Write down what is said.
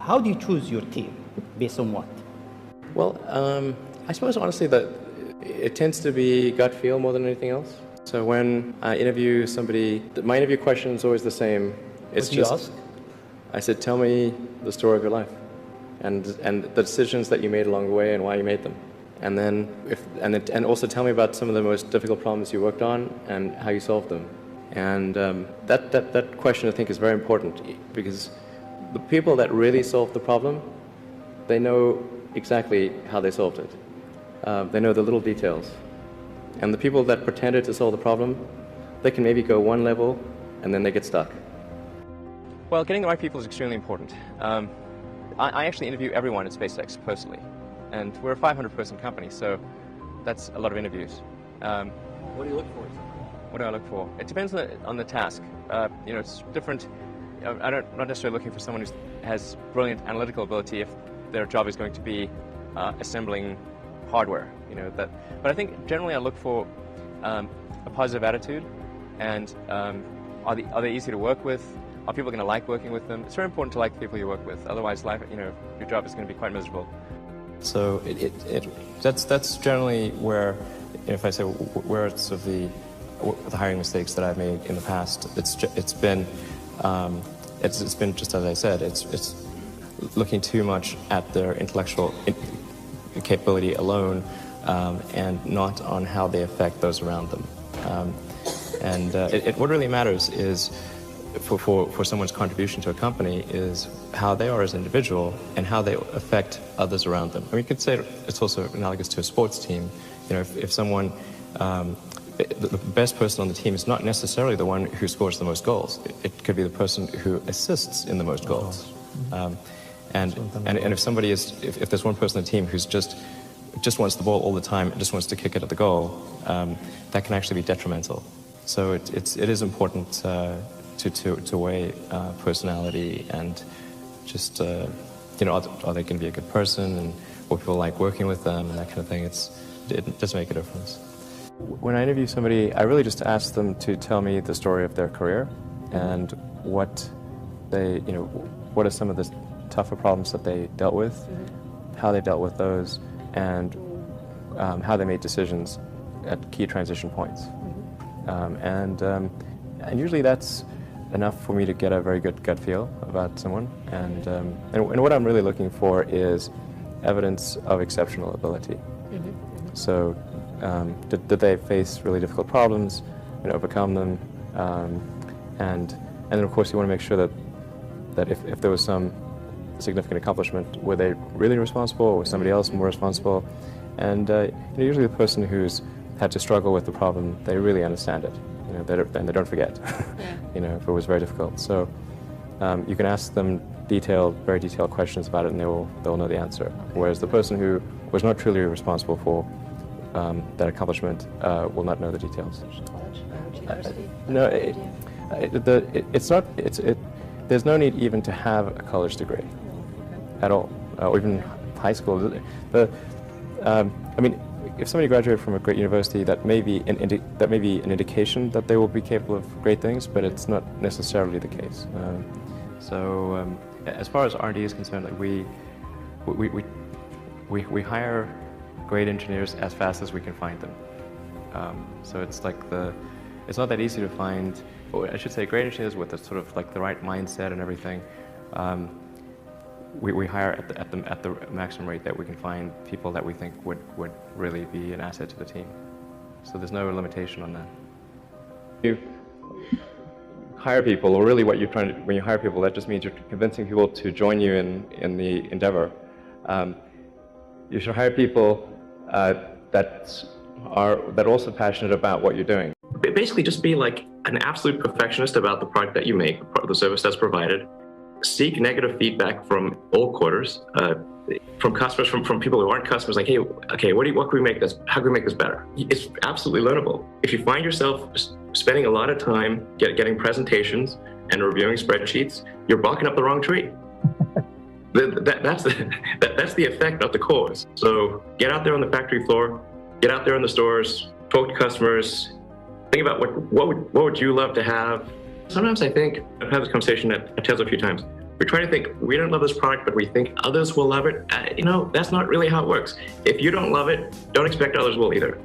How do you choose your team? Based on what? Well, I suppose honestly that it tends to be gut feel more than anything else. So when I interview somebody, my interview question is always the same. It's What do you ask? I said, tell me the story of your life and the decisions that you made along the way and why you made them. And then and also tell me about some of the most difficult problems you worked on and how you solved them. And that question I think is very important because the people that really solve the problem, they know exactly how they solved it. They know the little details. And the people that pretended to solve the problem, they can maybe go one level and then they get stuck. Well, getting the right people is extremely important. I actually interview everyone at SpaceX personally. And we're a 500-person company, so that's a lot of interviews. What do you look for? What do I look for? It depends on the task. It's different. I'm not necessarily looking for someone who has brilliant analytical ability if their job is going to be assembling hardware. But I think generally I look for a positive attitude, and are they easy to work with? Are people going to like working with them? It's very important to like the people you work with. Otherwise, life, your job is going to be quite miserable. So that's generally where, if I say where it's of the hiring mistakes that I've made in the past, it's been just as I said, it's looking too much at their intellectual capability alone, and not on how they affect those around them. What really matters is for someone's contribution to a company is how they are as an individual and how they affect others around them. I mean, you could say it's also analogous to a sports team. If someone, the best person on the team is not necessarily the one who scores the most goals. It could be the person who assists in the most goals. And if there's one person on the team who's just wants the ball all the time and just wants to kick it at the goal, that can actually be detrimental. So it is important to weigh personality and just are they going to be a good person, and will people like working with them and that kind of thing. It does make a difference. When I interview somebody, I really just ask them to tell me the story of their career and what are some of the tougher problems that they dealt with, how they dealt with those, and how they made decisions at key transition points. And usually that's enough for me to get a very good gut feel about someone. And what I'm really looking for is evidence of exceptional ability. So did they face really difficult problems and overcome them? And then of course you want to make sure that if there was some significant accomplishment, were they really responsible, or was somebody else more responsible? And usually the person who's had to struggle with the problem, they really understand it. And they don't forget. Yeah. If it was very difficult. So you can ask them very detailed questions about it, and they'll know the answer. Okay. Whereas the person who was not truly responsible for that accomplishment will not know the details. College, university? No, there's no need even to have a college degree at all, or even high school. If somebody graduated from a great university, that may be an indication that they will be capable of great things, but it's not necessarily the case. As far as R&D is concerned, we hire great engineers as fast as we can find them. So it's not that easy to find. Or I should say, great engineers with the right mindset and everything. We hire at the maximum rate that we can find people that we think would really be an asset to the team. So there's no limitation on that. You hire people, or really what you're trying to, when you hire people, that just means you're convincing people to join you in the endeavor. You should hire people that are also passionate about what you're doing. Basically, just be like an absolute perfectionist about the product that you make, the service that's provided. Seek negative feedback from all quarters, from customers, from people who aren't customers. Like, hey, okay, what can we make this? How can we make this better? It's absolutely learnable. If you find yourself spending a lot of time getting presentations and reviewing spreadsheets, you're barking up the wrong tree. That's the effect, not the cause. So get out there on the factory floor, get out there in the stores, talk to customers. Think about what would you love to have. Sometimes I think, I've had this conversation at Tesla a few times, we try to think we don't love this product, but we think others will love it. That's not really how it works. If you don't love it, don't expect others will either.